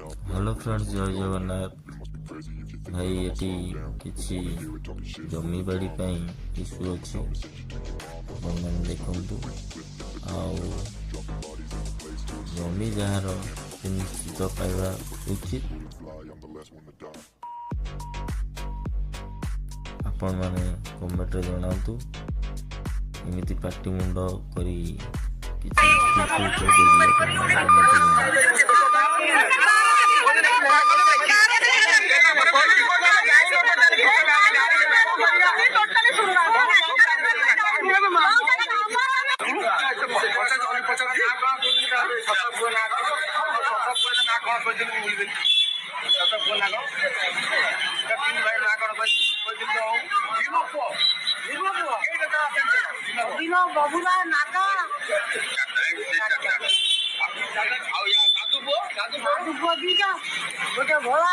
Hello friends, जय जगन्नाथ भाई। ये किसी जमी बाड़ी इश्यू अच्छी देखु जमी जार निश्चित पाइबा उचित। आपण मैंने कमेंट रे जनातु एमती पार्टी मुंड करी बबुला नागा दीटा गोटे भोला